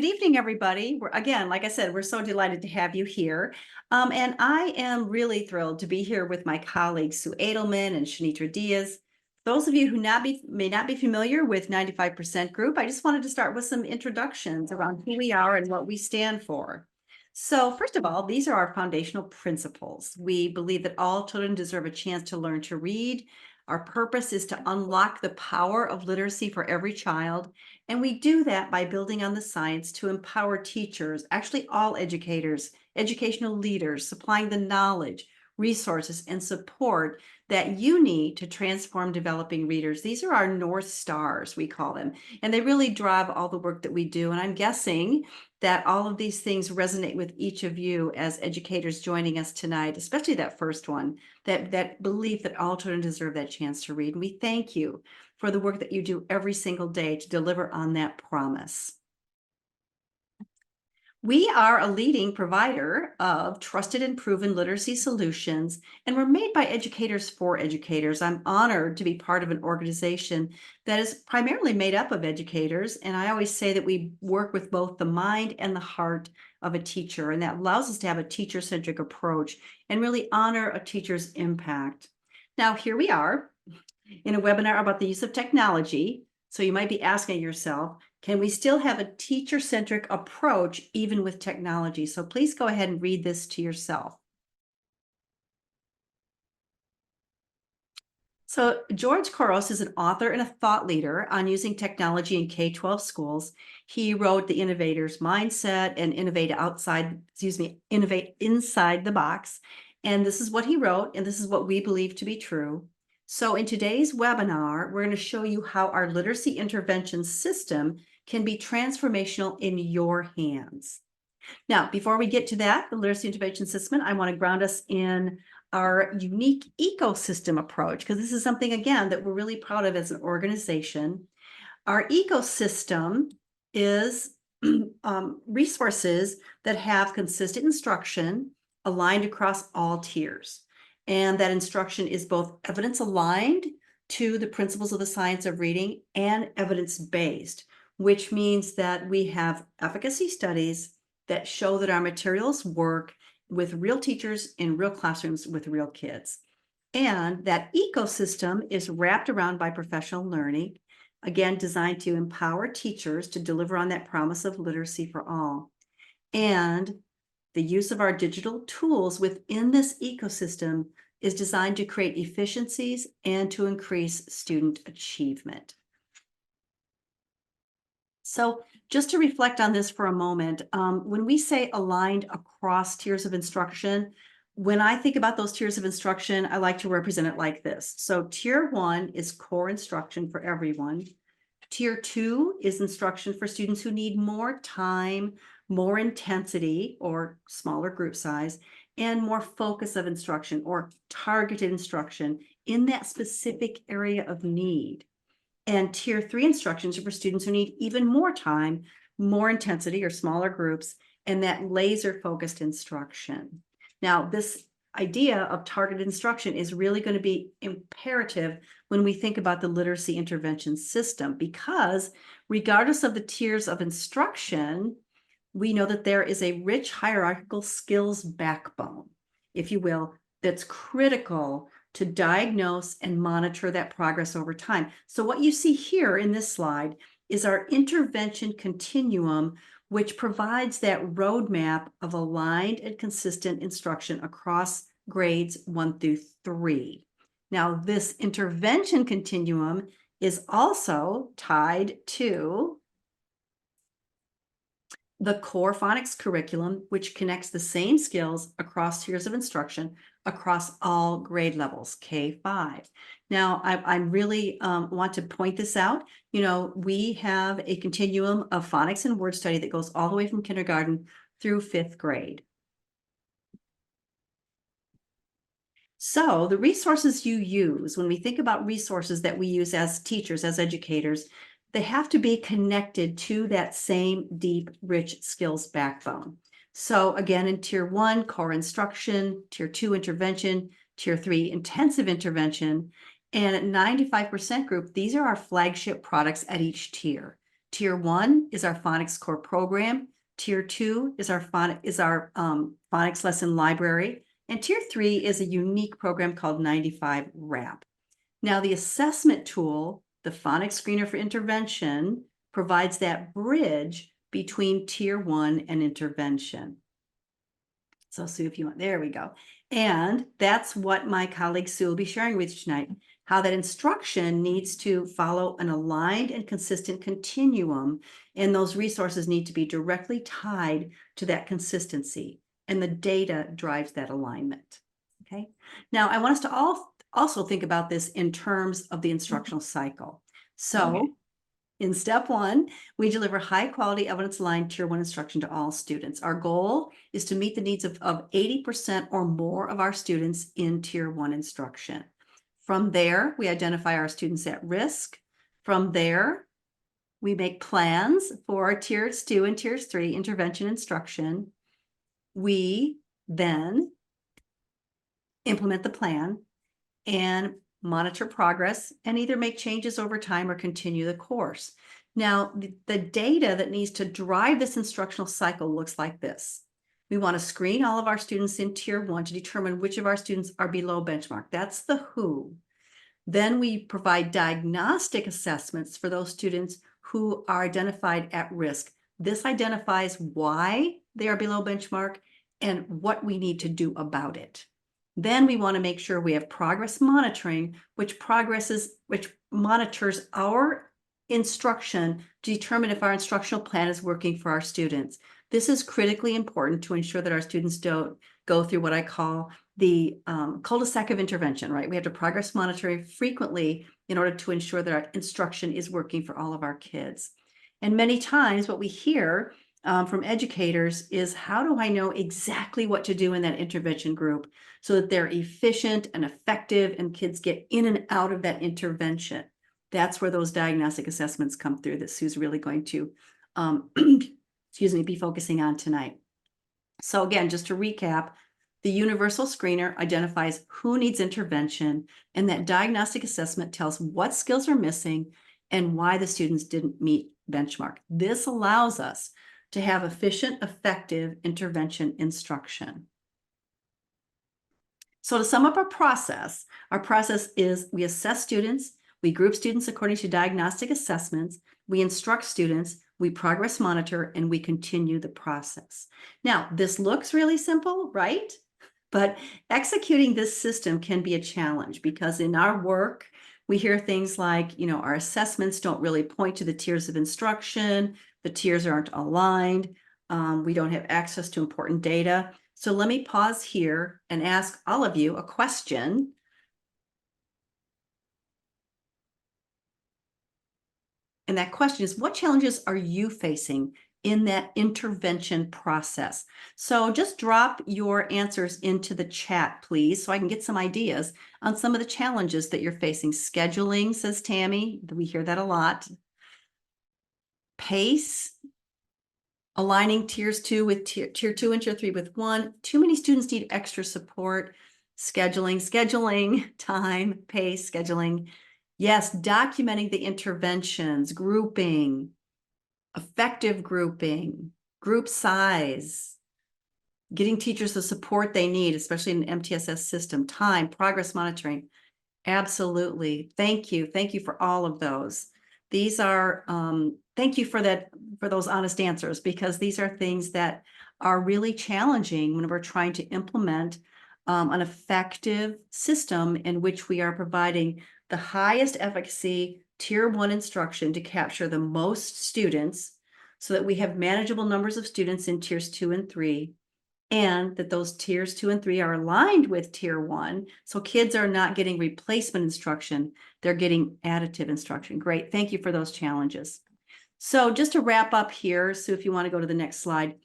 good evening, everybody. Again, like I said, we're so delighted to have you here. And I am really thrilled to be here with my colleagues, Sue Edelman and Shanitra Diaz. Those of you who may not be familiar with 95% Group, I just wanted to start with some introductions around who we are and what we stand for. So first of all, these are our foundational principles. We believe that all children deserve a chance to learn to read. Our purpose is to unlock the power of literacy for every child. And we do that by building on the science to empower teachers, actually all educators, educational leaders, supplying the knowledge, resources, and support that you need to transform developing readers. These are our North Stars, we call them, and they really drive all the work that we do. And I'm guessing that all of these things resonate with each of you as educators joining us tonight, especially that first one, that belief that all children deserve that chance to read. And we thank you for the work that you do every single day to deliver on that promise. We are a leading provider of trusted and proven literacy solutions, and we're made by educators for educators. I'm honored to be part of an organization that is primarily made up of educators, and I always say that we work with both the mind and the heart of a teacher, and that allows us to have a teacher-centric approach and really honor a teacher's impact. Now, here we are in a webinar about the use of technology. So you might be asking yourself, can we still have a teacher-centric approach even with technology? So please go ahead and read this to yourself. So George Couros is an author and a thought leader on using technology in K-12 schools. He wrote The Innovator's Mindset and Innovate Inside the Box. And this is what he wrote, and this is what we believe to be true. So in today's webinar, we're going to show you how our literacy intervention system can be transformational in your hands. Now, before we get to that, the literacy intervention system, I want to ground us in our unique ecosystem approach, because this is something, again, that we're really proud of as an organization. Our ecosystem is resources that have consistent instruction aligned across all tiers. And that instruction is both evidence aligned to the principles of the science of reading and evidence-based, which means that we have efficacy studies that show that our materials work with real teachers in real classrooms with real kids. And that ecosystem is wrapped around by professional learning, again, designed to empower teachers to deliver on that promise of literacy for all. And the use of our digital tools within this ecosystem is designed to create efficiencies and to increase student achievement. So just to reflect on this for a moment, when we say aligned across tiers of instruction, when I think about those tiers of instruction, I like to represent it like this. So tier 1 is core instruction for everyone. Tier 2 is instruction for students who need more time, more intensity or smaller group size, and more focus of instruction or targeted instruction in that specific area of need. And tier 3 instructions are for students who need even more time, more intensity or smaller groups, and that laser focused instruction. Now, this idea of targeted instruction is really going to be imperative when we think about the literacy intervention system, because regardless of the tiers of instruction, we know that there is a rich hierarchical skills backbone, if you will, that's critical to diagnose and monitor that progress over time. So what you see here in this slide is our intervention continuum, which provides that roadmap of aligned and consistent instruction across grades 1 through 3. Now, this intervention continuum is also tied to the core phonics curriculum, which connects the same skills across tiers of instruction across all grade levels, K-5. Now, I really want to point this out. You know, we have a continuum of phonics and word study that goes all the way from kindergarten through 5th grade. So the resources you use, when we think about resources that we use as teachers, as educators, they have to be connected to that same deep, rich skills backbone. So again, in tier 1, core instruction, tier 2, intervention, tier 3, intensive intervention, and at 95% group, these are our flagship products at each tier. Tier 1 is our phonics core program. Tier 2 is our phonics lesson library. And Tier 3 is a unique program called 95 WRAP. Now, the assessment tool, the phonics screener for intervention, provides that bridge between Tier 1 and intervention. So Sue, if you want, there we go. And that's what my colleague Sue will be sharing with you tonight, how that instruction needs to follow an aligned and consistent continuum, and those resources need to be directly tied to that consistency, and the data drives that alignment. Okay. Now, I want us to also think about this in terms of the instructional cycle. So in step 1, we deliver high quality evidence aligned Tier 1 instruction to all students. Our goal is to meet the needs of 80% or more of our students in Tier 1 instruction. From there, we identify our students at risk. From there, we make plans for Tiers 2 and Tiers 3 intervention instruction. We then implement the plan and monitor progress and either make changes over time or continue the course. Now, the data that needs to drive this instructional cycle looks like this. We want to screen all of our students in Tier 1 to determine which of our students are below benchmark. That's the who. Then we provide diagnostic assessments for those students who are identified at risk. This identifies why they are below benchmark and what we need to do about it. Then we want to make sure we have progress monitoring, which monitors our instruction to determine if our instructional plan is working for our students. This is critically important to ensure that our students don't go through what I call the cul-de-sac of intervention, right? We have to progress monitor frequently in order to ensure that our instruction is working for all of our kids. And many times what we hear from educators is, how do I know exactly what to do in that intervention group so that they're efficient and effective and kids get in and out of that intervention? That's where those diagnostic assessments come through that Sue's really going to, be focusing on tonight. So again, just to recap, the universal screener identifies who needs intervention, and that diagnostic assessment tells what skills are missing and why the students didn't meet benchmark. This allows us to have efficient, effective intervention instruction. So to sum up our process is we assess students, we group students according to diagnostic assessments, we instruct students, we progress monitor, and we continue the process. Now, this looks really simple, right? But executing this system can be a challenge because in our work, we hear things like, our assessments don't really point to the tiers of instruction, the tiers aren't aligned, we don't have access to important data. So let me pause here and ask all of you a question. And that question is, what challenges are you facing in that intervention process? So just drop your answers into the chat, please, so I can get some ideas on some of the challenges that you're facing. Scheduling, says Tammy. We hear that a lot. Pace, aligning tiers 2 with tier 2 and tier 3 with 1. Too many students need extra support. Scheduling, time, pace, scheduling. Yes, documenting the interventions, grouping, effective grouping, group size, getting teachers the support they need, especially in an MTSS system, time, progress monitoring. Absolutely. Thank you. Thank you for all of those. These are, thank you for those honest answers, because these are things that are really challenging when we're trying to implement an effective system in which we are providing the highest efficacy tier 1 instruction to capture the most students so that we have manageable numbers of students in tiers 2 and 3, and that those tiers 2 and 3 are aligned with tier 1. So kids are not getting replacement instruction, they're getting additive instruction. Great, thank you for those challenges. So just to wrap up here, so if you want to go to the next slide,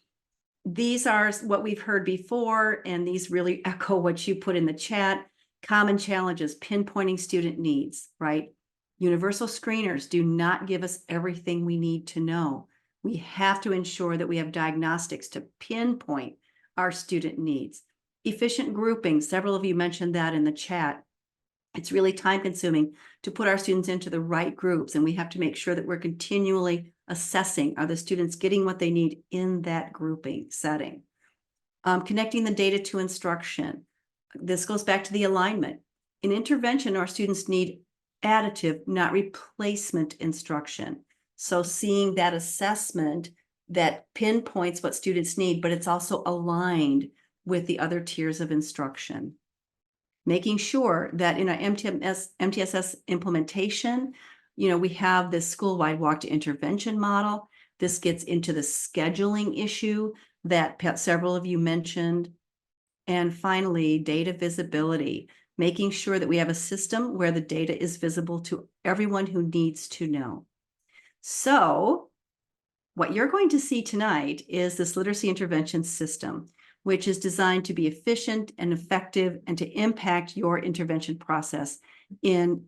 these are what we've heard before, and these really echo what you put in the chat. Common challenges, pinpointing student needs, right? Universal screeners do not give us everything we need to know. We have to ensure that we have diagnostics to pinpoint our student needs. Efficient grouping, several of you mentioned that in the chat. It's really time consuming to put our students into the right groups, and we have to make sure that we're continually assessing, are the students getting what they need in that grouping setting? Connecting the data to instruction. This goes back to the alignment. In intervention, our students need additive, not replacement instruction. So seeing that assessment that pinpoints what students need, but it's also aligned with the other tiers of instruction. Making sure that in our MTSS implementation, we have this school-wide walk to intervention model. This gets into the scheduling issue that several of you mentioned. And finally, data visibility, making sure that we have a system where the data is visible to everyone who needs to know. So what you're going to see tonight is this literacy intervention system, which is designed to be efficient and effective and to impact your intervention process in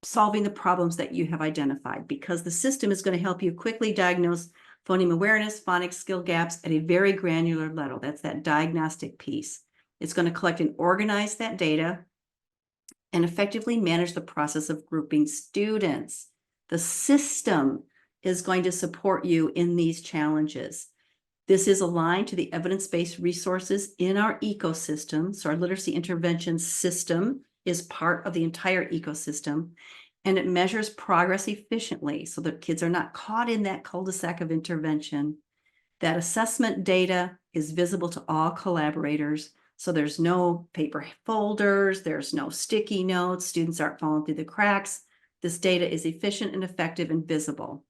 solving the problems that you have identified, because the system is going to help you quickly diagnose phoneme awareness, phonics skill gaps at a very granular level. That's that diagnostic piece. It's going to collect and organize that data and effectively manage the process of grouping students. The system is going to support you in these challenges. This is aligned to the evidence-based resources in our ecosystem. So our literacy intervention system is part of the entire ecosystem, and it measures progress efficiently so that kids are not caught in that cul-de-sac of intervention. That assessment data is visible to all collaborators. So there's no paper folders, there's no sticky notes, students aren't falling through the cracks. This data is efficient and effective and visible.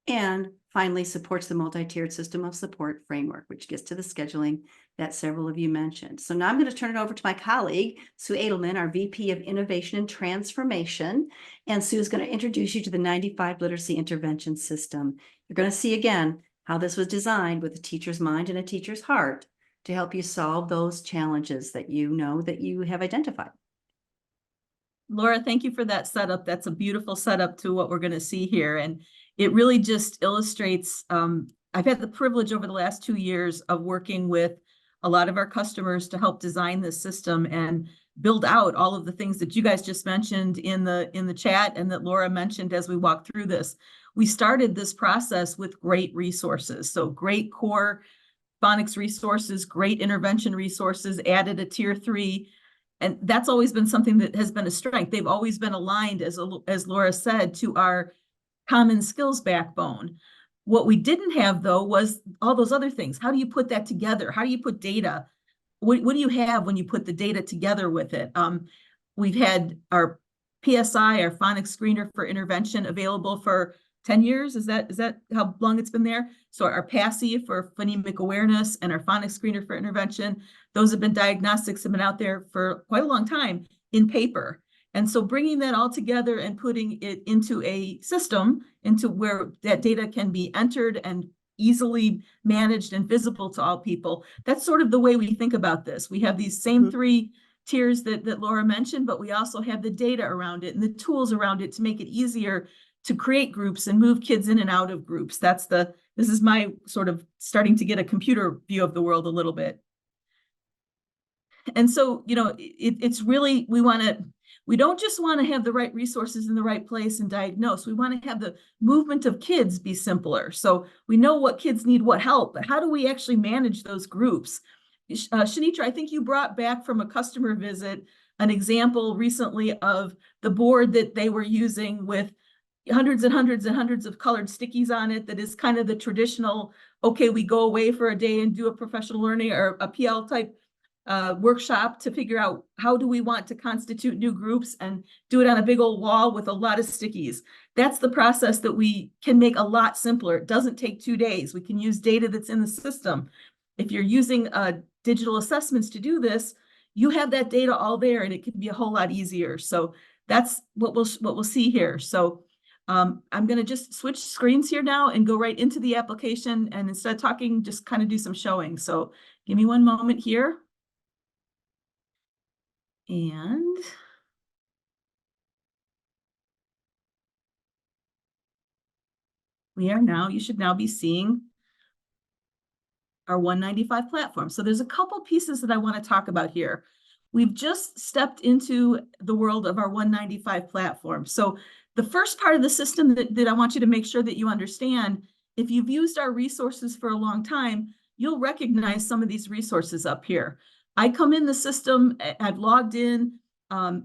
And finally, supports the multi-tiered system of support framework, which gets to the scheduling that several of you mentioned. So now I'm going to turn it over to my colleague, Sue Edelman, our VP of Innovation and Transformation. And Sue is going to introduce you to the 95 Literacy Intervention System. You're going to see again how this was designed with a teacher's mind and a teacher's heart to help you solve those challenges that you know that you have identified. Laura, thank you for that setup. That's a beautiful setup to what we're going to see here. And it really just illustrates, I've had the privilege over the last 2 years of working with a lot of our customers to help design this system and build out all of the things that you guys just mentioned in the chat and that Laura mentioned as we walked through this. We started this process with great resources. So great core phonics resources, great intervention resources, added a tier 3. And that's always been something that has been a strength. They've always been aligned, as Laura said, to our common skills backbone. What we didn't have, though, was all those other things. How do you put that together? How do you put data? What do you have when you put the data together with it? We've had our PSI, our phonics screener for intervention, available for 10 years. Is that how long it's been there? So our PASI for phonemic awareness and our phonics screener for intervention, those have been diagnostics, have been out there for quite a long time in paper. And so bringing that all together and putting it into a system, into where that data can be entered and easily managed and visible to all people, that's sort of the way we think about this. We have these same 3 tiers that Laura mentioned, but we also have the data around it and the tools around it to make it easier to create groups and move kids in and out of groups. This is my sort of starting to get a computer view of the world a little bit. And so, it's really, we don't just want to have the right resources in the right place and diagnose. We want to have the movement of kids be simpler. So we know what kids need, what help, but how do we actually manage those groups? Shanitra, I think you brought back from a customer visit an example recently of the board that they were using with hundreds and hundreds and hundreds of colored stickies on it. That is kind of the traditional, okay, we go away for a day and do a professional learning or a PL type workshop to figure out how do we want to constitute new groups and do it on a big old wall with a lot of stickies. That's the process that we can make a lot simpler. It doesn't take 2 days. We can use data that's in the system. If you're using digital assessments to do this, you have that data all there and it can be a whole lot easier. So that's what we'll see here. So I'm going to just switch screens here now and go right into the application, and instead of talking, just kind of do some showing. So give me one moment here. And you should now be seeing our 195 platform. So there's a couple pieces that I want to talk about here. We've just stepped into the world of our 195 platform. So The first part of the system that I want you to make sure that you understand, if you've used our resources for a long time, you'll recognize some of these resources up here. I come in the system, I've logged in.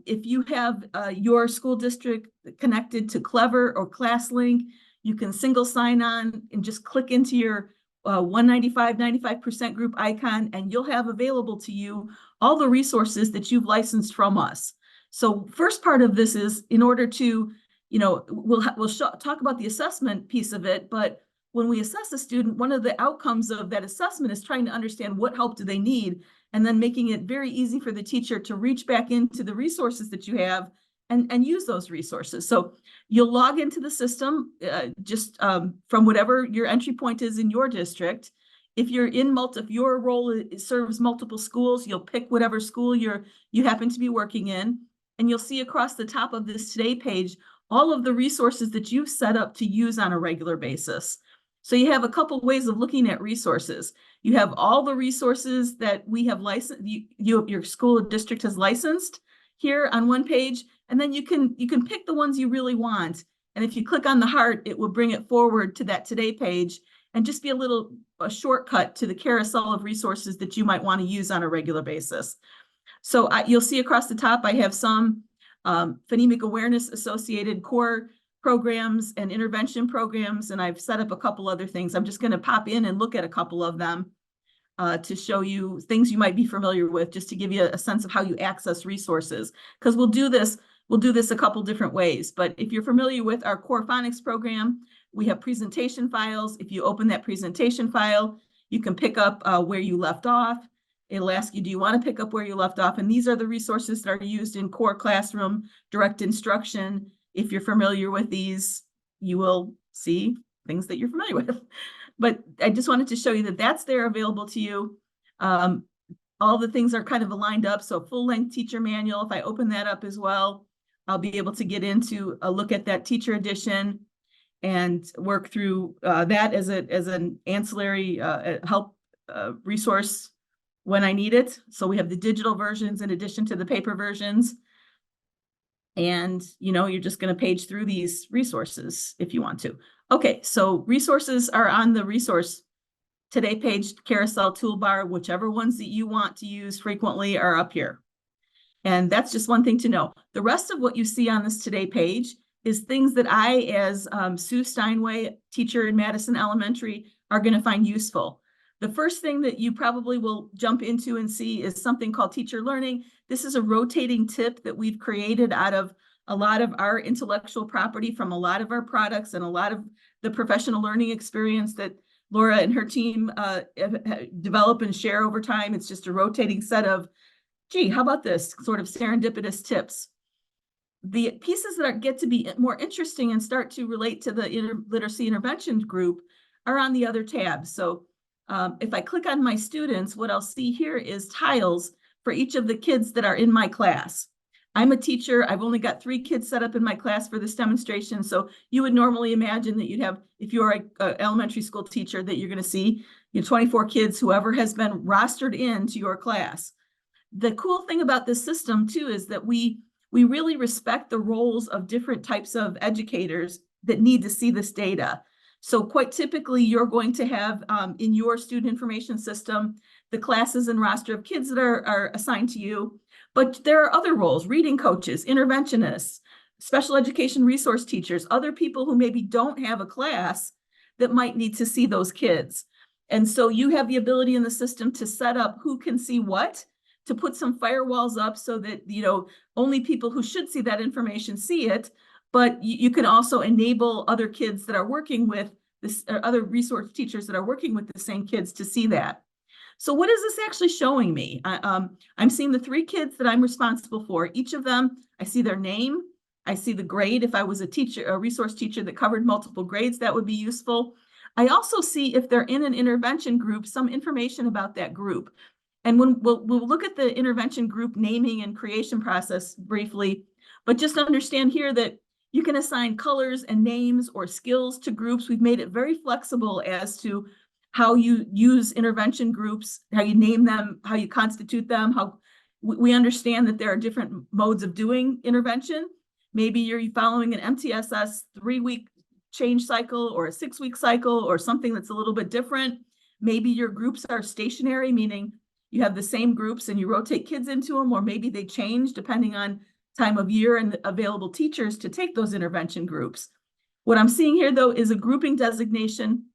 If you have your school district connected to Clever or ClassLink, you can single sign on and just click into your 195% group icon, and you'll have available to you all the resources that you've licensed from us. So first part of this is in order to, we'll talk about the assessment piece of it, but when we assess a student, one of the outcomes of that assessment is trying to understand what help do they need, and then making it very easy for the teacher to reach back into the resources that you have and use those resources. So you'll log into the system just from whatever your entry point is in your district. If you're in if your role serves multiple schools, you'll pick whatever school you happen to be working in, and you'll see across the top of this Today page all of the resources that you've set up to use on a regular basis. So you have a couple ways of looking at resources. You have all the resources that we have licensed, your school district has licensed here on one page, and then you can pick the ones you really want. And if you click on the heart, it will bring it forward to that Today page and just be a shortcut to the carousel of resources that you might want to use on a regular basis. So you'll see across the top, I have some phonemic awareness associated core programs and intervention programs, and I've set up a couple other things. I'm just going to pop in and look at a couple of them to show you things you might be familiar with, just to give you a sense of how you access resources. Because we'll do this a couple different ways. But if you're familiar with our core phonics program, we have presentation files. If you open that presentation file, you can pick up where you left off. It'll ask you, do you want to pick up where you left off? And these are the resources that are used in core classroom, direct instruction. If you're familiar with these, you will see things that you're familiar with. But I just wanted to show you that that's there available to you. All the things are kind of aligned up. So full-length teacher manual, if I open that up as well, I'll be able to get into a look at that teacher edition and work through that as an ancillary help resource when I need it. So we have the digital versions in addition to the paper versions. And, you're just going to page through these resources if you want to. Okay, so resources are on the resource Today page carousel toolbar. Whichever ones that you want to use frequently are up here. And that's just one thing to know. The rest of what you see on this Today page is things that I, as Sue Steinway, teacher in Madison Elementary, are going to find useful. The first thing that you probably will jump into and see is something called teacher learning. This is a rotating tip that we've created out of a lot of our intellectual property from a lot of our products and a lot of the professional learning experience that Laura and her team develop and share over time. It's just a rotating set of, gee, how about this sort of serendipitous tips? The pieces that get to be more interesting and start to relate to the literacy intervention group are on the other tabs. So if I click on my students, what I'll see here is tiles for each of the kids that are in my class. I'm a teacher. I've only got 3 kids set up in my class for this demonstration. So you would normally imagine that you'd have, if you're an elementary school teacher, that you're going to see 24 kids, whoever has been rostered into your class. The cool thing about this system too is that we really respect the roles of different types of educators that need to see this data. So quite typically, you're going to have in your student information system, the classes and roster of kids that are assigned to you. But there are other roles: reading coaches, interventionists, special education resource teachers, other people who maybe don't have a class that might need to see those kids. And so you have the ability in the system to set up who can see what, to put some firewalls up so that, only people who should see that information see it. But you can also enable other kids that are working with this, or other resource teachers that are working with the same kids to see that. So what is this actually showing me? I'm seeing the 3 kids that I'm responsible for. Each of them, I see their name. I see the grade. If I was a resource teacher that covered multiple grades, that would be useful. I also see, if they're in an intervention group, some information about that group. And when we'll look at the intervention group naming and creation process briefly, but just understand here that you can assign colors and names or skills to groups. We've made it very flexible as to how you use intervention groups, how you name them, how you constitute them, how we understand that there are different modes of doing intervention. Maybe you're following an MTSS 3-week change cycle or a 6-week cycle or something that's a little bit different. Maybe your groups are stationary, meaning you have the same groups and you rotate kids into them, or maybe they change depending on time of year and available teachers to take those intervention groups. What I'm seeing here, though, is a grouping designation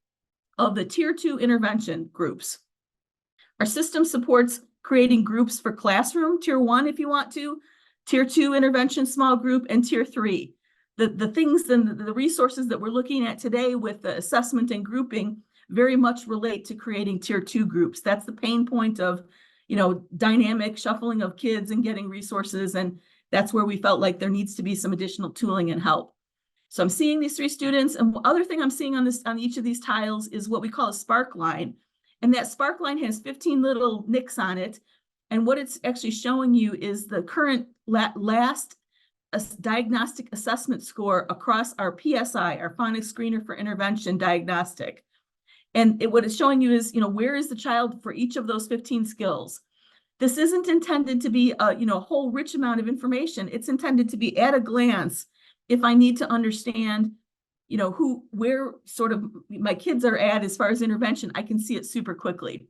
of the Tier 2 intervention groups. Our system supports creating groups for classroom, Tier 1 if you want to, Tier 2 intervention small group, and Tier 3. The things and the resources that we're looking at today with the assessment and grouping very much relate to creating Tier 2 groups. That's the pain point of, dynamic shuffling of kids and getting resources. And that's where we felt like there needs to be some additional tooling and help. So I'm seeing these 3 students, and the other thing I'm seeing on each of these tiles is what we call a spark line. And that spark line has 15 little nicks on it. And what it's actually showing you is the current last diagnostic assessment score across our PSI, our phonics screener for intervention diagnostic. And what it's showing you is, where is the child for each of those 15 skills? This isn't intended to be a whole rich amount of information. It's intended to be at a glance. If I need to understand, where sort of my kids are at as far as intervention, I can see it super quickly.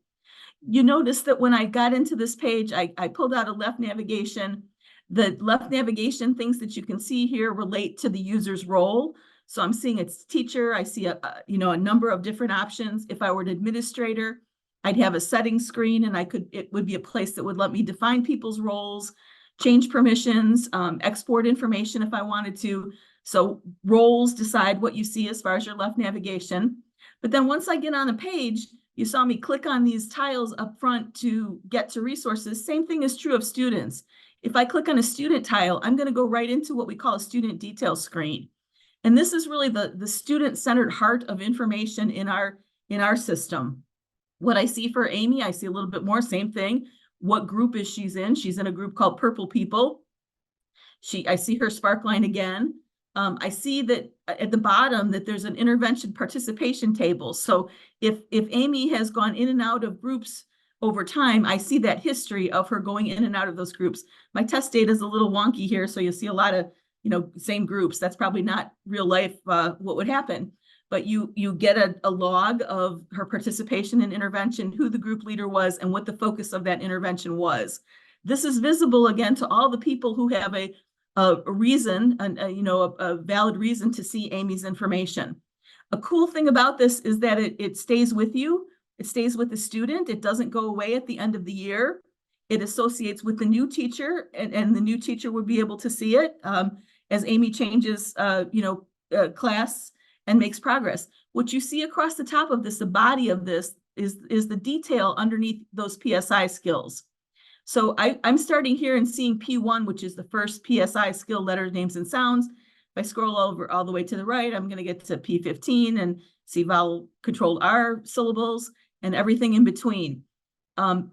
You notice that when I got into this page, I pulled out a left navigation. The left navigation things that you can see here relate to the user's role. So I'm seeing it's teacher. I see a number of different options. If I were an administrator, I'd have a settings screen, and it would be a place that would let me define people's roles, change permissions, export information if I wanted to. So roles decide what you see as far as your left navigation. But then once I get on a page, you saw me click on these tiles up front to get to resources. Same thing is true of students. If I click on a student tile, I'm going to go right into what we call a student details screen. And this is really the student-centered heart of information in our system. What I see for Amy, I see a little bit more, same thing. What group is she in? She's in a group called Purple People. I see her spark line again. I see that at the bottom that there's an intervention participation table. So if Amy has gone in and out of groups over time, I see that history of her going in and out of those groups. My test data is a little wonky here, so you'll see a lot of same groups. That's probably not real life what would happen. But you get a log of her participation in intervention, who the group leader was, and what the focus of that intervention was. This is visible again to all the people who have a reason, a valid reason to see Amy's information. A cool thing about this is that it stays with you. It stays with the student. It doesn't go away at the end of the year. It associates with the new teacher, and the new teacher would be able to see it as Amy changes, class and makes progress. What you see across the top of this, the body of this, is the detail underneath those PSI skills. So I'm starting here and seeing P1, which is the first PSI skill, letters, names, and sounds. If I scroll over all the way to the right, I'm going to get to P15 and see vowel controlled R syllables and everything in between.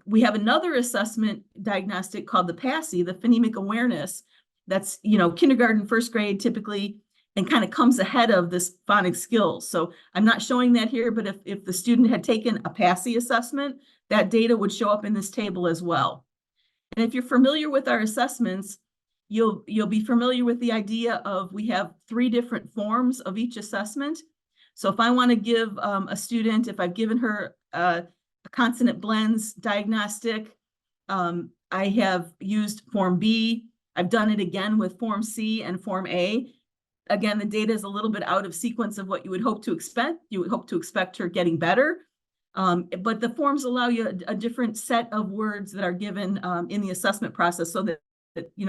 We have another assessment diagnostic called the PASI, the phonemic awareness. That's, kindergarten, first grade typically, and kind of comes ahead of this phonics skills. So I'm not showing that here, but if the student had taken a PASI assessment, that data would show up in this table as well. And if you're familiar with our assessments, you'll be familiar with the idea of we have 3 different forms of each assessment. So if I want to give a student, if I've given her a consonant blends diagnostic, I have used Form B. I've done it again with Form C and Form A. Again, the data is a little bit out of sequence of what you would hope to expect. You would hope to expect her getting better. But the forms allow you a different set of words that are given in the assessment process so that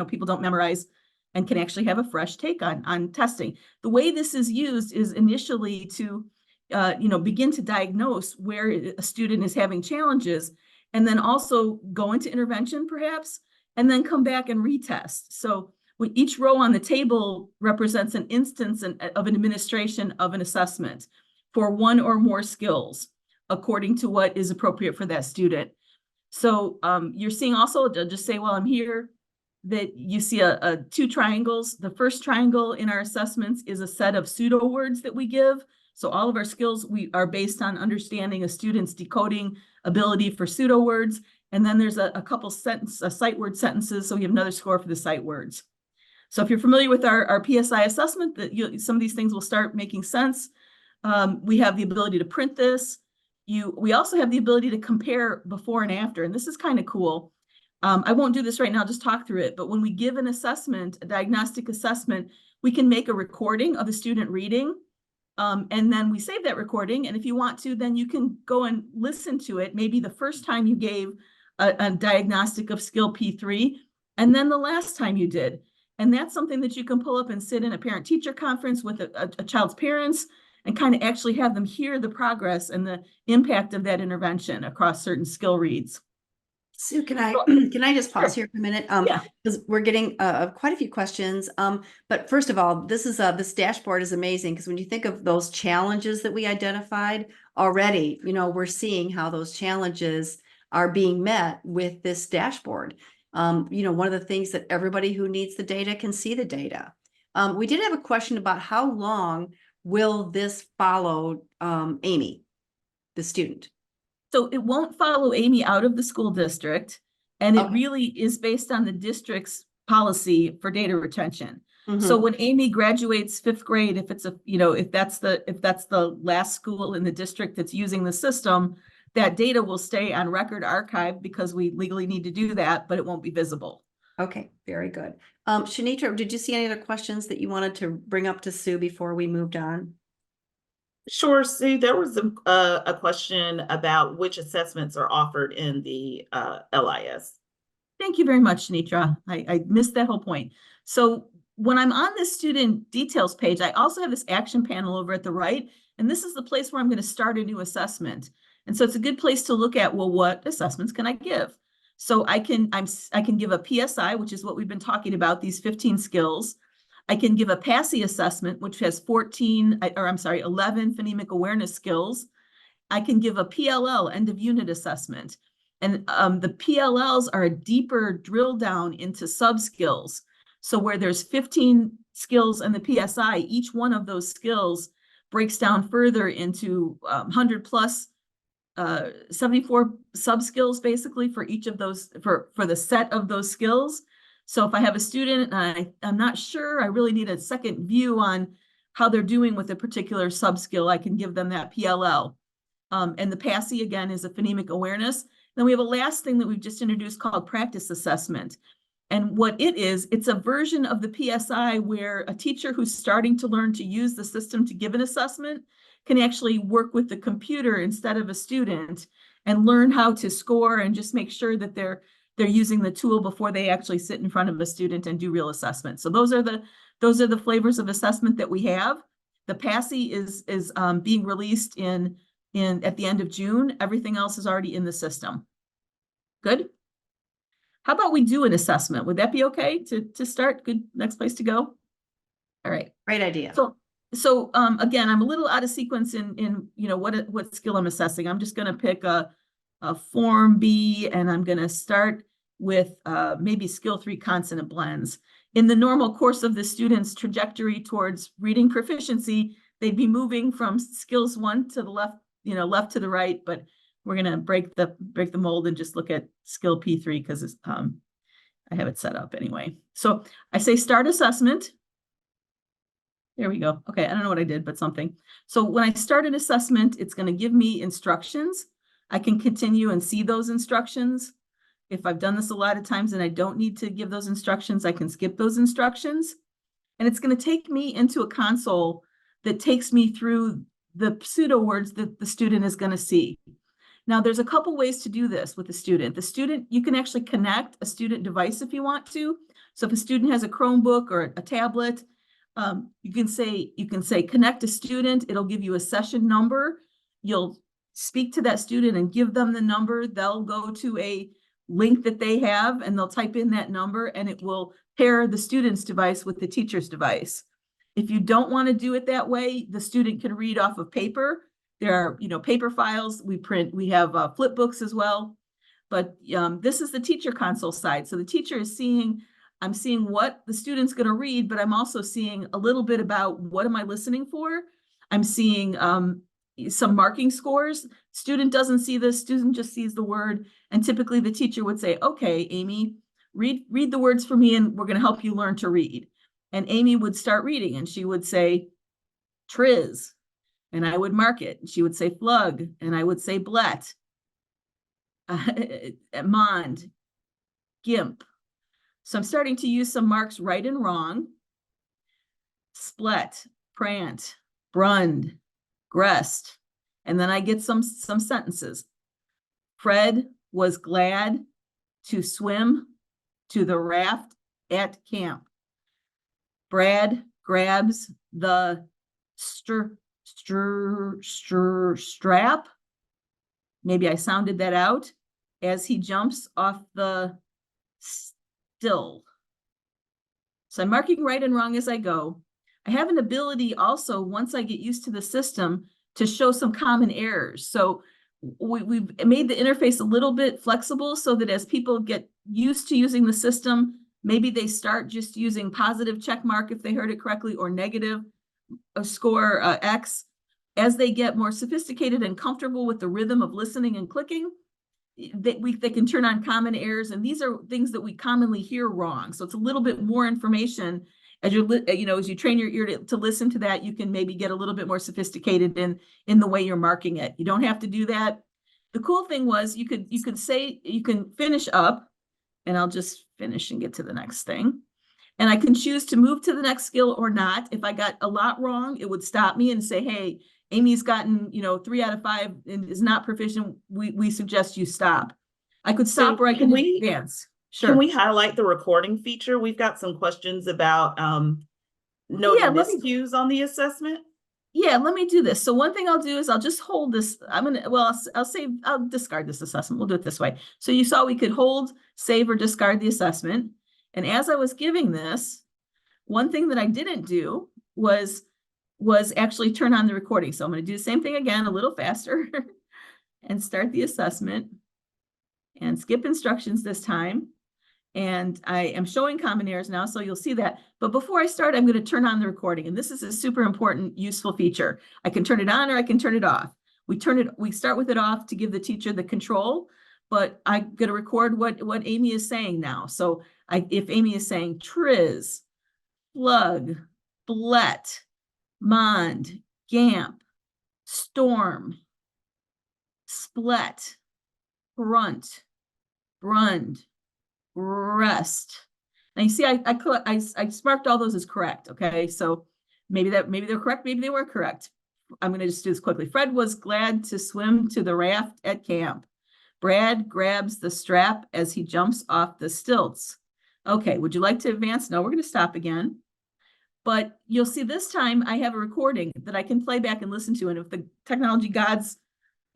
people don't memorize and can actually have a fresh take on testing. The way this is used is initially to begin to diagnose where a student is having challenges, and then also go into intervention perhaps, and then come back and retest. So each row on the table represents an instance of an administration of an assessment for 1 or more skills, according to what is appropriate for that student. So you're seeing also, I'll just say while I'm here, that you see 2 triangles. The first triangle in our assessments is a set of pseudo words that we give. So all of our skills are based on understanding a student's decoding ability for pseudo words. And then there's a couple sight word sentences. So we have another score for the sight words. So if you're familiar with our PSI assessment, some of these things will start making sense. We have the ability to print this. We also have the ability to compare before and after, and this is kind of cool. I won't do this right now, just talk through it. But when we give an assessment, a diagnostic assessment, we can make a recording of the student reading. And then we save that recording. And if you want to, then you can go and listen to it. Maybe the first time you gave a diagnostic of skill P3, and then the last time you did. And that's something that you can pull up and sit in a parent-teacher conference with a child's parents and kind of actually have them hear the progress and the impact of that intervention across certain skill reads. Sue, can I just pause Sure. here for a minute? Yeah. Because we're getting quite a few questions. But first of all, this dashboard is amazing because when you think of those challenges that we identified already, we're seeing how those challenges are being met with this dashboard. One of the things that everybody who needs the data can see the data. We did have a question about how long will this follow Amy, the student? So it won't follow Amy out of the school district, and it Okay. really is based on the district's policy for data retention. Mhm. So when Amy graduates 5th grade, if it's if that's the last school in the district that's using the system, that data will stay on record archive because we legally need to do that, but it won't be visible. Okay, very good. Shanitra, did you see any other questions that you wanted to bring up to Sue before we moved on? Sure, Sue, there was a question about which assessments are offered in the LIS. Thank you very much, Shanitra. I missed that whole point. So when I'm on this student details page, I also have this action panel over at the right, and this is the place where I'm going to start a new assessment. And so it's a good place to look at, well, what assessments can I give? So I can give a PSI, which is what we've been talking about, these 15 skills. I can give a PASI assessment, which has 11 phonemic awareness skills. I can give a PLL, end of unit assessment. And the PLLs are a deeper drill down into sub skills. So where there's 15 skills in the PSI, each one of those skills breaks down further into 100 plus 74 sub skills basically for each of those, for the set of those skills. So if I have a student and I'm not sure, I really need a second view on how they're doing with a particular sub skill, I can give them that PLL. And the PASI again is a phonemic awareness. Then we have a last thing that we've just introduced called practice assessment. And what it is, it's a version of the PSI where a teacher who's starting to learn to use the system to give an assessment can actually work with the computer instead of a student and learn how to score and just make sure that they're using the tool before they actually sit in front of a student and do real assessment. So those are the flavors of assessment that we have. The PASI is being released at the end of June. Everything else is already in the system. Good. How about we do an assessment? Would that be okay to start? Good, next place to go. All right. Great idea. So again, I'm a little out of sequence in what skill I'm assessing. I'm just going to pick a Form B, and I'm going to start with maybe skill 3 consonant blends. In the normal course of the student's trajectory towards reading proficiency, they'd be moving from skills 1 to the left, left to the right, but we're going to break the mold and just look at skill P3 because I have it set up anyway. So I say start assessment. There we go. Okay, I don't know what I did, but something. So when I start an assessment, it's going to give me instructions. I can continue and see those instructions. If I've done this a lot of times and I don't need to give those instructions, I can skip those instructions. And it's going to take me into a console that takes me through the pseudo words that the student is going to see. Now, there's a couple ways to do this with the student. You can actually connect a student device if you want to. So if a student has a Chromebook or a tablet, you can say connect a student. It'll give you a session number. You'll speak to that student and give them the number. They'll go to a link that they have and they'll type in that number and it will pair the student's device with the teacher's device. If you don't want to do it that way, the student can read off of paper. There are, paper files we have flip books as well, but this is the teacher console side. So the teacher is I'm seeing what the student's going to read, but I'm also seeing a little bit about what am I listening for. I'm seeing some marking scores. Student doesn't see this, student just sees the word. And typically the teacher would say, okay, Amy, read the words for me and we're going to help you learn to read. And Amy would start reading and she would say, Triz, and I would mark it. She would say flug, and I would say blet, mond, gimp. So I'm starting to use some marks right and wrong. Splet, prant, brund, grest. And then I get some sentences. Fred was glad to swim to the raft at camp. Brad grabs the strap. Maybe I sounded that out as he jumps off the still. So I'm marking right and wrong as I go. I have an ability also, once I get used to the system, to show some common errors. So we've made the interface a little bit flexible so that as people get used to using the system, maybe they start just using positive check mark if they heard it correctly, or negative score X. As they get more sophisticated and comfortable with the rhythm of listening and clicking, they can turn on common errors. And these are things that we commonly hear wrong. So it's a little bit more information as as you train your ear to listen to that. You can maybe get a little bit more sophisticated in the way you're marking it. You don't have to do that. The cool thing was you can finish up, and I'll just finish and get to the next thing. And I can choose to move to the next skill or not. If I got a lot wrong, it would stop me and say, hey, Amy's gotten 3 out of 5 and is not proficient. We suggest you stop. I could stop, or I can advance. Sure. Can we highlight the recording feature? We've got some questions about noting miscues on the assessment. Yeah, let me do this. So one thing I'll do is I'll just hold this. I'll discard this assessment. We'll do it this way. So you saw we could hold, save, or discard the assessment. And as I was giving this, one thing that I didn't do was actually turn on the recording. So I'm going to do the same thing again, a little faster, and start the assessment and skip instructions this time. And I am showing common errors now, so you'll see that. But before I start, I'm going to turn on the recording. And this is a super important, useful feature. I can turn it on or I can turn it off. We start with it off to give the teacher the control, but I'm going to record what Amy is saying now. So if Amy is saying triz, flug, blet, mond, gamp, storm, splet, brunt, brund, rest. Now you see, I marked all those as correct. Okay, so maybe they're correct, maybe they were correct. I'm going to just do this quickly. Fred was glad to swim to the raft at camp. Brad grabs the strap as he jumps off the stilts. Okay, would you like to advance? No, we're going to stop again. But you'll see this time I have a recording that I can play back and listen to. And if the technology gods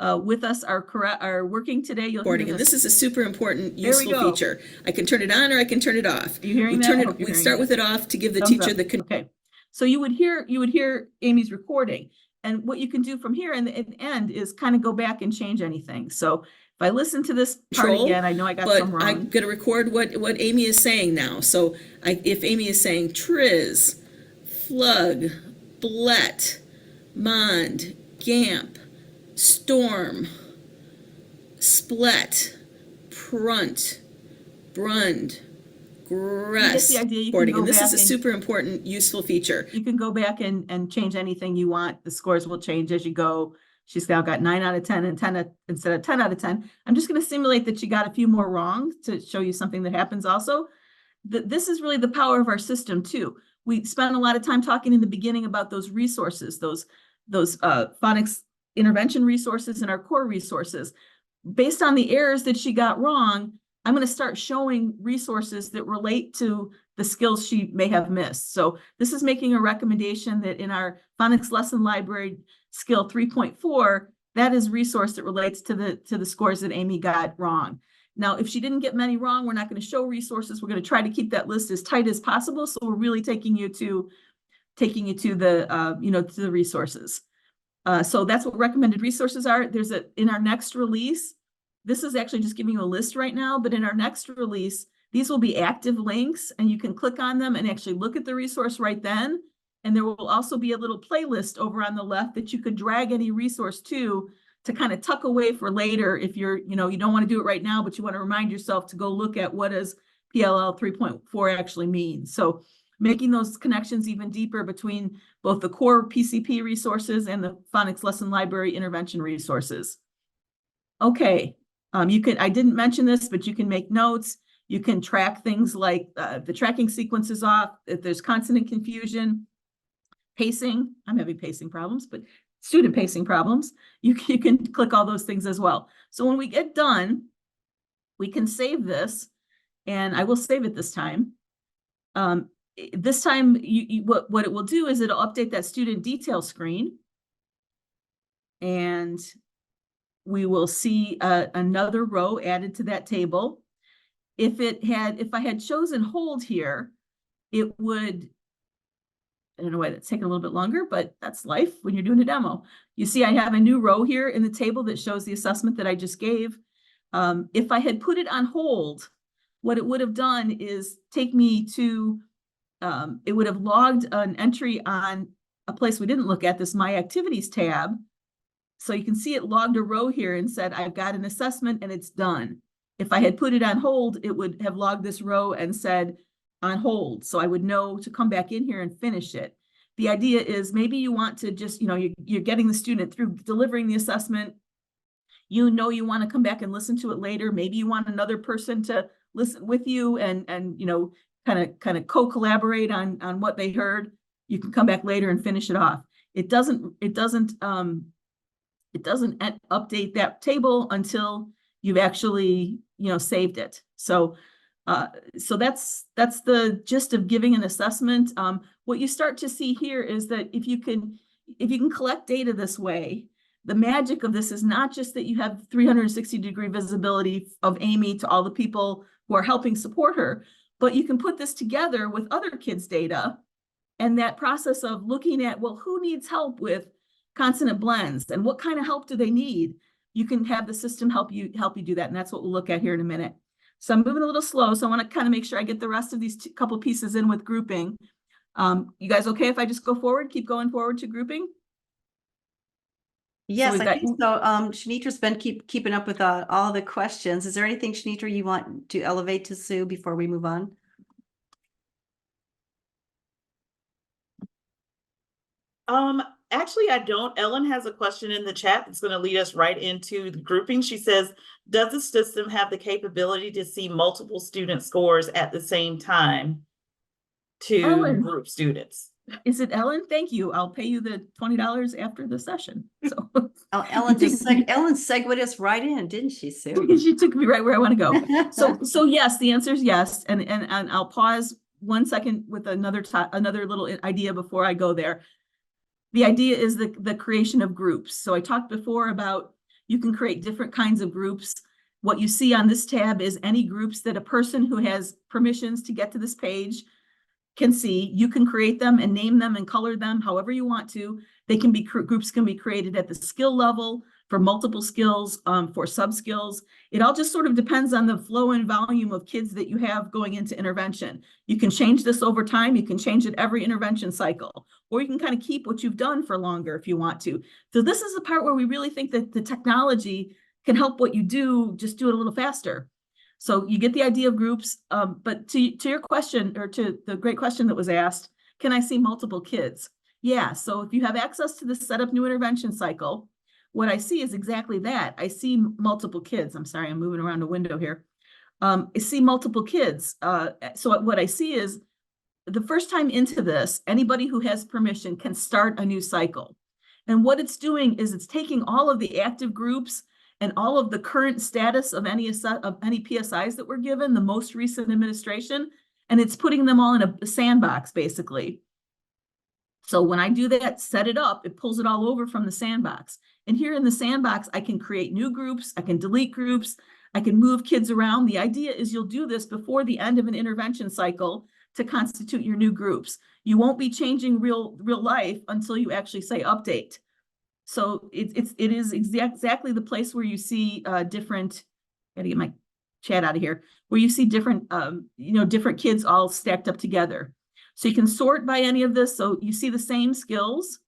with us are working today, you'll hear this. And this is a super important, useful feature. I can turn it on or I can turn it off. Are you hearing that? We start with it off to give the teacher the control. Okay, so you would hear Amy's recording, and what you can do from here in the end is kind of go back and change anything. So if I listen to this part again, I know I got some wrong. I'm going to record what Amy is saying now. So if Amy is saying triz, flug, blet, mond, gamp, storm, splet, prunt, brund, grest. You get the idea. You can go and this back is a super important, useful feature. You can go back and change anything you want. The scores will change as you go. She's now got 9 out of 10 and 10 instead of 10 out of 10. I'm just going to simulate that she got a few more wrong to show you something that happens also. This is really the power of our system too. We spent a lot of time talking in the beginning about those resources, those phonics intervention resources and our core resources. Based on the errors that she got wrong, I'm going to start showing resources that relate to the skills she may have missed. So this is making a recommendation that in our phonics lesson library skill 3.4, that is resource that relates to the scores that Amy got wrong. Now, if she didn't get many wrong, we're not going to show resources. We're going to try to keep that list as tight as possible. So we're really taking you to the resources. So that's what recommended resources are. In our next release, this is actually just giving you a list right now, but in our next release, these will be active links and you can click on them and actually look at the resource right then. And there will also be a little playlist over on the left that you could drag any resource to kind of tuck away for later if you don't want to do it right now, but you want to remind yourself to go look at what does PLL 3.4 actually mean. So making those connections even deeper between both the core PCP resources and the phonics lesson library intervention resources. Okay, I didn't mention this, but you can make notes. You can track things like the tracking sequence is off, if there's consonant confusion, pacing. I'm having pacing problems, but student pacing problems. You can click all those things as well. So when we get done, we can save this, and I will save it this time. This time, what it will do is it'll update that student detail screen, and we will see another row added to that table. If I had chosen hold here, it would, I don't know why that's taking a little bit longer, but that's life when you're doing a demo. You see, I have a new row here in the table that shows the assessment that I just gave. If I had put it on hold, what it would have done is take me to, it would have logged an entry on a place we didn't look at, this My Activities tab. So you can see it logged a row here and said, I've got an assessment and it's done. If I had put it on hold, it would have logged this row and said on hold. So I would know to come back in here and finish it. The idea is maybe you want to just, you're getting the student through delivering the assessment. You want to come back and listen to it later. Maybe you want another person to listen with you and kind of co-collaborate on what they heard. You can come back later and finish it off. It doesn't update that table until you've actually, saved it. So that's the gist of giving an assessment. What you start to see here is that if you can collect data this way, the magic of this is not just that you have 360-degree visibility of Amy to all the people who are helping support her, but you can put this together with other kids' data, and that process of looking at, well, who needs help with consonant blends and what kind of help do they need? You can have the system help you do that, and that's what we'll look at here in a minute. So I'm moving a little slow, so I want to kind of make sure I get the rest of these couple pieces in with grouping. You guys okay if I just go forward, keep going forward to grouping? Yes, I think so. Shanitra's been keeping up with all the questions. Is there anything, Shanitra, you want to elevate to Sue before we move on? Actually, I don't. Ellen has a question in the chat that's going to lead us right into the grouping. She says, does the system have the capability to see multiple student scores at the same time to group students? Is it Ellen? Thank you. I'll pay you the $20 after the session. So Ellen segued us right in, didn't she, Sue? She took me right where I want to go. So yes, the answer is yes. And I'll pause 1 second with another little idea before I go there. The idea is the creation of groups. So I talked before about you can create different kinds of groups. What you see on this tab is any groups that a person who has permissions to get to this page can see. You can create them and name them and color them however you want to. Groups can be created at the skill level, for multiple skills, for sub skills. It all just sort of depends on the flow and volume of kids that you have going into intervention. You can change this over time. You can change it every intervention cycle, or you can kind of keep what you've done for longer if you want to. So this is the part where we really think that the technology can help what you do, just do it a little faster. So you get the idea of groups, but to your question, or to the great question that was asked, can I see multiple kids? Yeah, so if you have access to the setup new intervention cycle, what I see is exactly that. I see multiple kids. I'm sorry, I'm moving around a window here. I see multiple kids. So what I see is the first time into this, anybody who has permission can start a new cycle. And what it's doing is it's taking all of the active groups and all of the current status of any PSIs that were given, the most recent administration, and it's putting them all in a sandbox, basically. So when I do that, set it up, it pulls it all over from the sandbox. And here in the sandbox, I can create new groups, I can delete groups, I can move kids around. The idea is you'll do this before the end of an intervention cycle to constitute your new groups. You won't be changing real life until you actually say update. So it is exactly the place where you see different, gotta get my chat out of here, where you see different, different kids all stacked up together. So you can sort by any of this. So you see the same skills,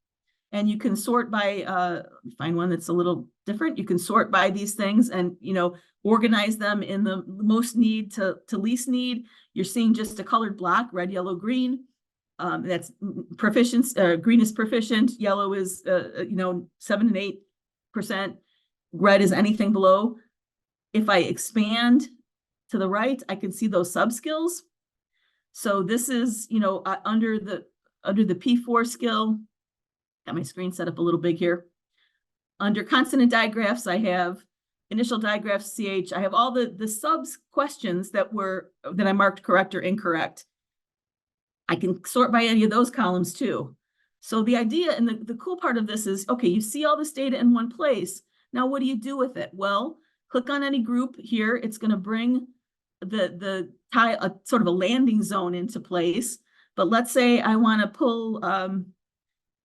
and you can sort by, find one that's a little different. You can sort by these things and, organize them in the most need to least need. You're seeing just a colored block, red, yellow, green. That's proficient, green is proficient, yellow is, 7 and 8%, red is anything below. If I expand to the right, I can see those sub skills. So this is, under the P4 skill, got my screen set up a little big here. Under consonant digraphs, I have initial digraphs, CH. I have all the subs questions that I marked correct or incorrect. I can sort by any of those columns too. So the idea and the cool part of this is, okay, you see all this data in one place. Now, what do you do with it? Well, click on any group here. It's going to bring a sort of a landing zone into place. But let's say I want to pull,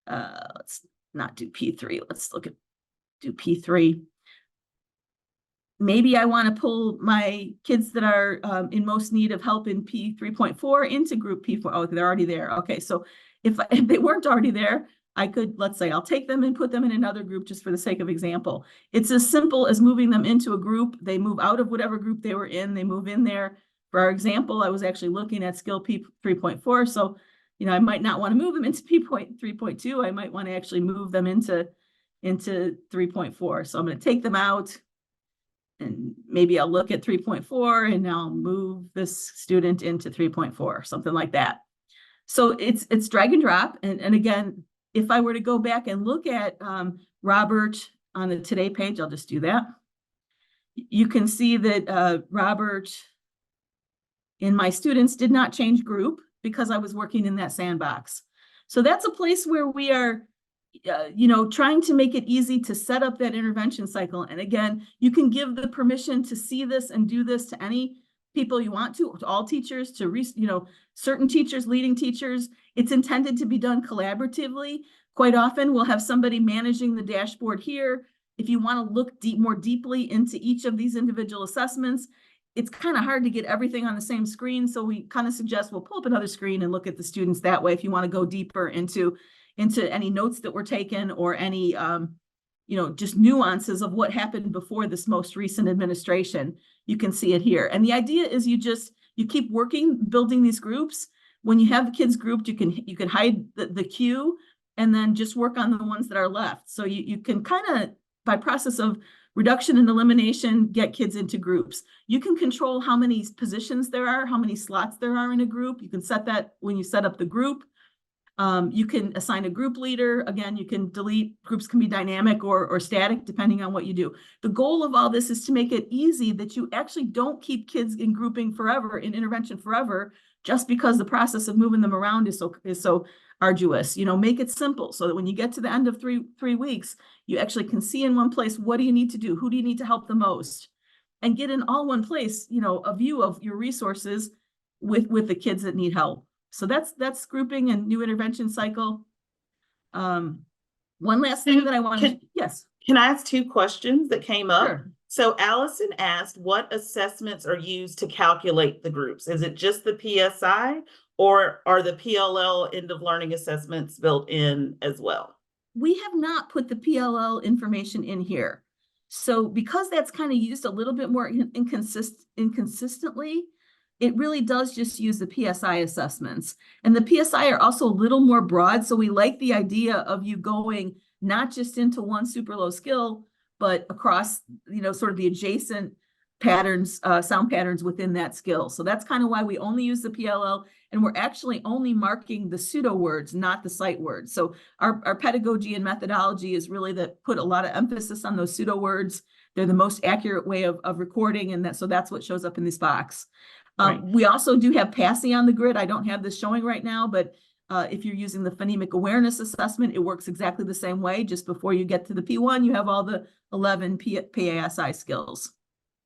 let's not do P3. Let's do P3. Maybe I want to pull my kids that are in most need of help in P3.4 into group P4. Oh, they're already there. Okay, so if they weren't already there, I could, let's say, I'll take them and put them in another group just for the sake of example. It's as simple as moving them into a group. They move out of whatever group they were in. They move in there. For our example, I was actually looking at skill P3.4. So, I might not want to move them into P3.2. I might want to actually move them into 3.4. So I'm going to take them out. And maybe I'll look at 3.4 and I'll move this student into 3.4, something like that. So it's drag and drop. And again, if I were to go back and look at Robert on the Today page, I'll just do that. You can see that Robert in my students did not change group because I was working in that sandbox. So that's a place where we are trying to make it easy to set up that intervention cycle. And again, you can give the permission to see this and do this to any people you want to all teachers, to certain teachers, leading teachers. It's intended to be done collaboratively. Quite often we'll have somebody managing the dashboard here. If you want to look more deeply into each of these individual assessments, it's kind of hard to get everything on the same screen. So we kind of suggest we'll pull up another screen and look at the students that way if you want to go deeper into any notes that were taken or any, just nuances of what happened before this most recent administration. You can see it here. And the idea is you keep working, building these groups. When you have the kids grouped, you can hide the queue and then just work on the ones that are left. So you can kind of, by process of reduction and elimination, get kids into groups. You can control how many positions there are, how many slots there are in a group. You can set that when you set up the group. You can assign a group leader. Again, you can delete. Groups can be dynamic or static, depending on what you do. The goal of all this is to make it easy that you actually don't keep kids in grouping forever, in intervention forever, just because the process of moving them around is so arduous. Make it simple so that when you get to the end of three weeks, you actually can see in one place, what do you need to do? Who do you need to help the most? And get in all one place, a view of your resources with the kids that need help. So that's grouping and new intervention cycle. One last thing that I want to, yes. Can I ask 2 questions that came up? Sure. So Allison asked, what assessments are used to calculate the groups? Is it just the PSI or are the PLL end of learning assessments built in as well? We have not put the PLL information in here. So because that's kind of used a little bit more inconsistently, it really does just use the PSI assessments. And the PSI are also a little more broad. So we like the idea of you going not just into one super low skill, but across, sort of the adjacent patterns, sound patterns within that skill. So that's kind of why we only use the PLL, and we're actually only marking the pseudo words, not the sight words. So our pedagogy and methodology is really that put a lot of emphasis on those pseudo words. They're the most accurate way of recording, and so that's what shows up in this box. Right. We also do have PASSE on the grid. I don't have this showing right now, but if you're using the phonemic awareness assessment, it works exactly the same way. Just before you get to the P1, you have all the 11 PASI skills.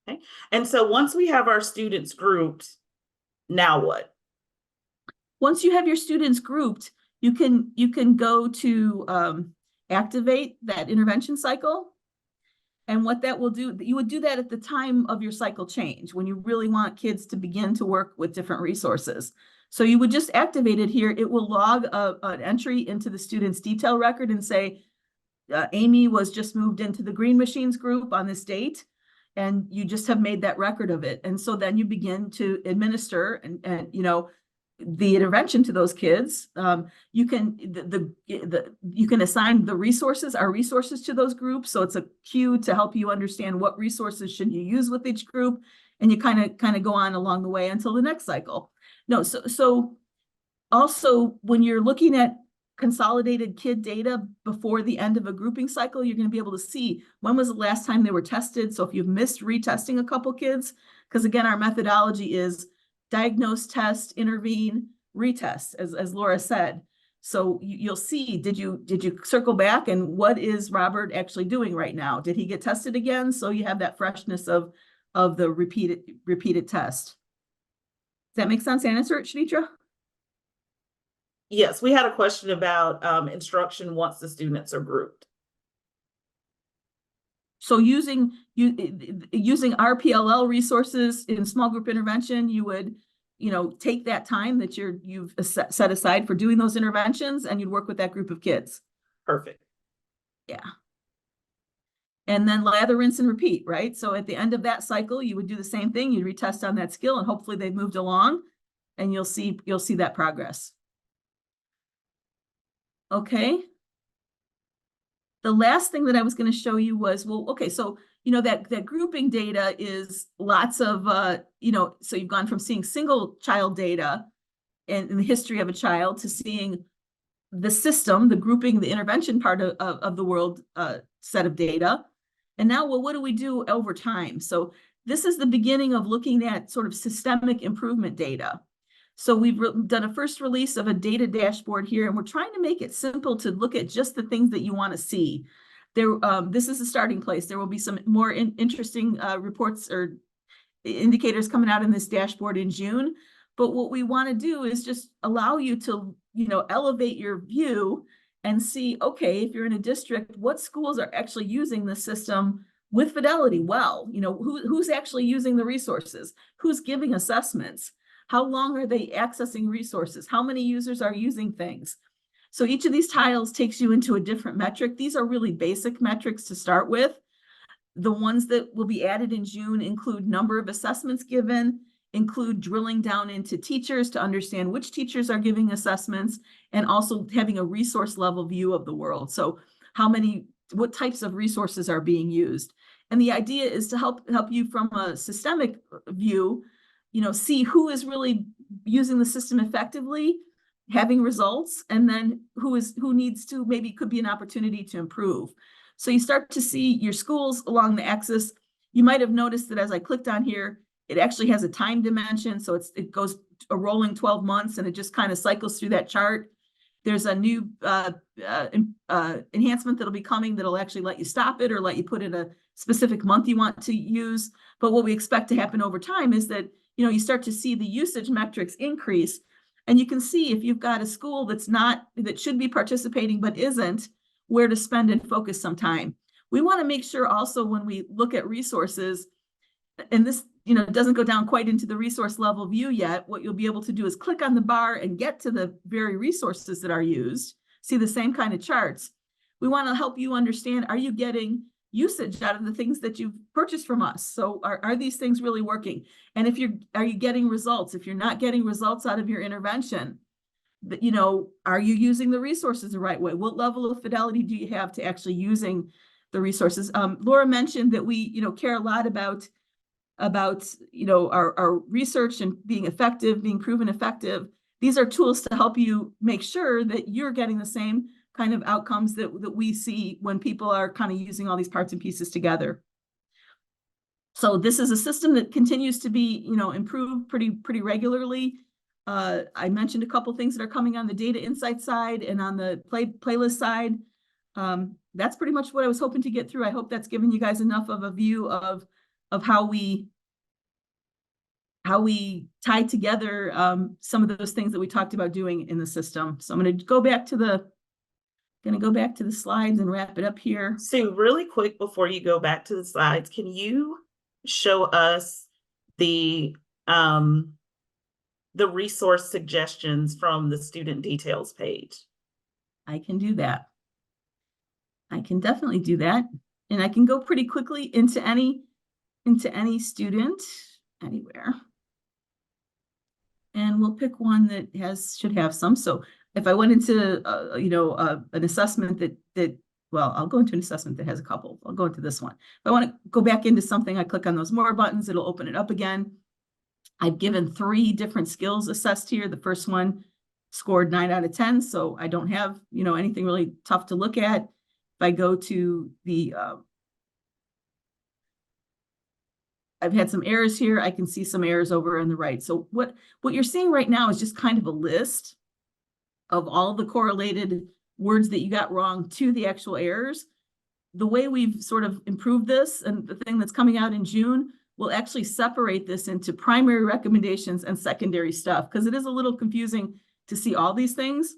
Okay. And so once we have our students grouped, now what? Once you have your students grouped, you can go to activate that intervention cycle. And what that will do, you would do that at the time of your cycle change, when you really want kids to begin to work with different resources. So you would just activate it here. It will log an entry into the student's detail record and say, Amy was just moved into the Green Machines group on this date, and you just have made that record of it. And so then you begin to administer and the intervention to those kids. You can you can assign the resources, our resources to those groups. So it's a cue to help you understand what resources should you use with each group, and you kind of go on along the way until the next cycle. No, so also when you're looking at consolidated kid data before the end of a grouping cycle, you're going to be able to see when was the last time they were tested. So if you've missed retesting a couple kids, because again, our methodology is diagnose, test, intervene, retest, as Laura said. So you'll see, did you circle back, and what is Robert actually doing right now? Did he get tested again? So you have that freshness of the repeated test. Does that make sense? Answer it, Shanitra? Yes, we had a question about instruction once the students are grouped. So using our PLL resources in small group intervention, you would, take that time that you've set aside for doing those interventions, and you'd work with that group of kids. Perfect. Yeah. And then lather, rinse, and repeat, right? So at the end of that cycle, you would do the same thing. You'd retest on that skill, and hopefully they've moved along, and you'll see that progress. Okay. The last thing that I was going to show you was, well, okay, so, that grouping data is lots of, so you've gone from seeing single child data in the history of a child to seeing the system, the grouping, the intervention part of the world set of data. And now, well, what do we do over time? So this is the beginning of looking at sort of systemic improvement data. So we've done a first release of a data dashboard here, and we're trying to make it simple to look at just the things that you want to see. This is a starting place. There will be some more interesting reports or indicators coming out in this dashboard in June. But what we want to do is just allow you to, elevate your view and see, okay, if you're in a district, what schools are actually using the system with fidelity well? Who's actually using the resources? Who's giving assessments? How long are they accessing resources? How many users are using things? So each of these tiles takes you into a different metric. These are really basic metrics to start with. The ones that will be added in June include number of assessments given, include drilling down into teachers to understand which teachers are giving assessments, and also having a resource level view of the world. So what types of resources are being used? And the idea is to help you from a systemic view, see who is really using the system effectively, having results, and then who needs to, maybe could be an opportunity to improve. So you start to see your schools along the axis. You might have noticed that as I clicked on here, it actually has a time dimension. So it goes a rolling 12 months, and it just kind of cycles through that chart. There's a new enhancement that'll be coming that'll actually let you stop it or let you put in a specific month you want to use. But what we expect to happen over time is that you start to see the usage metrics increase, and you can see if you've got a school that should be participating but isn't, where to spend and focus some time. We want to make sure also when we look at resources, and this doesn't go down quite into the resource level view yet, what you'll be able to do is click on the bar and get to the very resources that are used, see the same kind of charts. We want to help you understand, are you getting usage out of the things that you've purchased from us? So are these things really working? And are you getting results? If you're not getting results out of your intervention, are you using the resources the right way? What level of fidelity do you have to actually using the resources? Laura mentioned that we, care a lot about our research and being effective, being proven effective. These are tools to help you make sure that you're getting the same kind of outcomes that we see when people are kind of using all these parts and pieces together. So this is a system that continues to be, improved pretty regularly. I mentioned a couple things that are coming on the data insight side and on the playlist side. That's pretty much what I was hoping to get through. I hope that's given you guys enough of a view of how we tie together some of those things that we talked about doing in the system. So I'm going to go back to the slides and wrap it up here. Sue, really quick before you go back to the slides, can you show us the resource suggestions from the student details page? I can do that. I can definitely do that. And I can go pretty quickly into any student anywhere. And we'll pick one that should have some. So if I went into, an assessment well, I'll go into an assessment that has a couple. I'll go into this one. If I want to go back into something, I click on those more buttons, it'll open it up again. I've given 3 different skills assessed here. The first one scored 9 out of 10. So I don't have, anything really tough to look at. If I go to the, I've had some errors here. I can see some errors over on the right. So what you're seeing right now is just kind of a list of all the correlated words that you got wrong to the actual errors. The way we've sort of improved this, and the thing that's coming out in June, will actually separate this into primary recommendations and secondary stuff, because it is a little confusing to see all these things.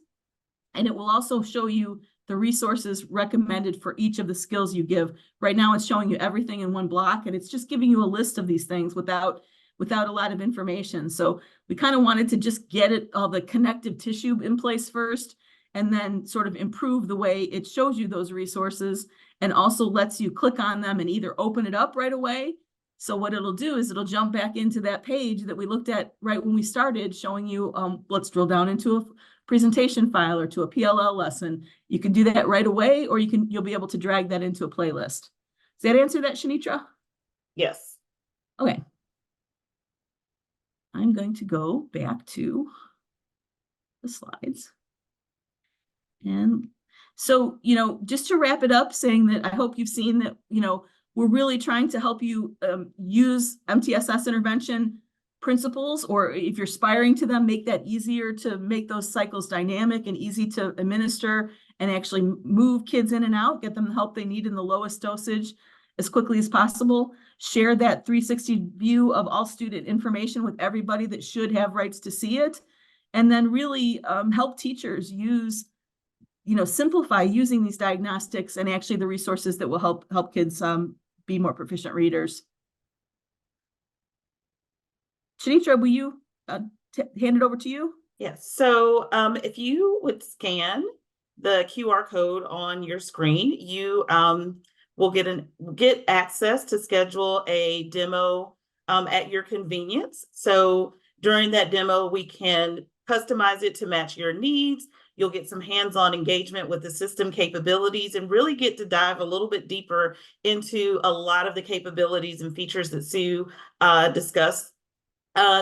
And it will also show you the resources recommended for each of the skills you give. Right now, it's showing you everything in one block, and it's just giving you a list of these things without a lot of information. So we kind of wanted to just get all the connective tissue in place first, and then sort of improve the way it shows you those resources and also lets you click on them and either open it up right away. So what it'll do is it'll jump back into that page that we looked at right when we started, showing you, let's drill down into a presentation file or to a PLL lesson. You can do that right away, or you'll be able to drag that into a playlist. Does that answer that, Shanitra? Yes. Okay. I'm going to go back to the slides. And so, just to wrap it up, saying that I hope you've seen that, we're really trying to help you use MTSS intervention principles, or if you're aspiring to them, make that easier to make those cycles dynamic and easy to administer, and actually move kids in and out, get them the help they need in the lowest dosage as quickly as possible. Share that 360 view of all student information with everybody that should have rights to see it. And then really help teachers simplify using these diagnostics and actually the resources that will help kids be more proficient readers. Shanitra, will you hand it over to you? Yes. So if you would scan the QR code on your screen, you will get access to schedule a demo at your convenience. So during that demo, we can customize it to match your needs. You'll get some hands-on engagement with the system capabilities and really get to dive a little bit deeper into a lot of the capabilities and features that Sue discussed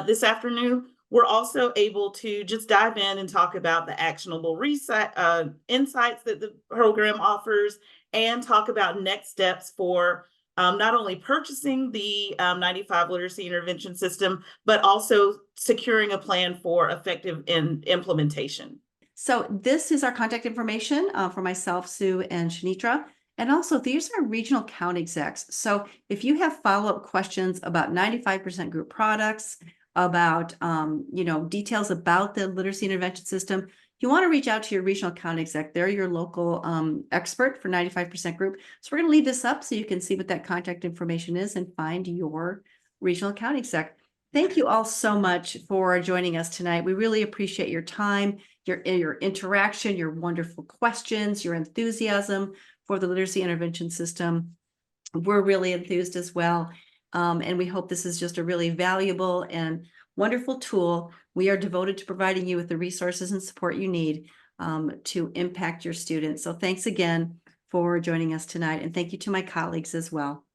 this afternoon. We're also able to just dive in and talk about the actionable insights that the program offers, and talk about next steps for not only purchasing the 95 literacy intervention system, but also securing a plan for effective implementation. So this is our contact information for myself, Sue, and Shanitra. And also, these are regional account execs. So if you have follow-up questions about 95% group products, about details about the literacy intervention system, you want to reach out to your regional account exec. They're your local expert for 95% group. So we're going to leave this up so you can see what that contact information is and find your regional account exec. Thank you all so much for joining us tonight. We really appreciate your time, your interaction, your wonderful questions, your enthusiasm for the literacy intervention system. We're really enthused as well. And we hope this is just a really valuable and wonderful tool. We are devoted to providing you with the resources and support you need to impact your students. So thanks again for joining us tonight. And thank you to my colleagues as well.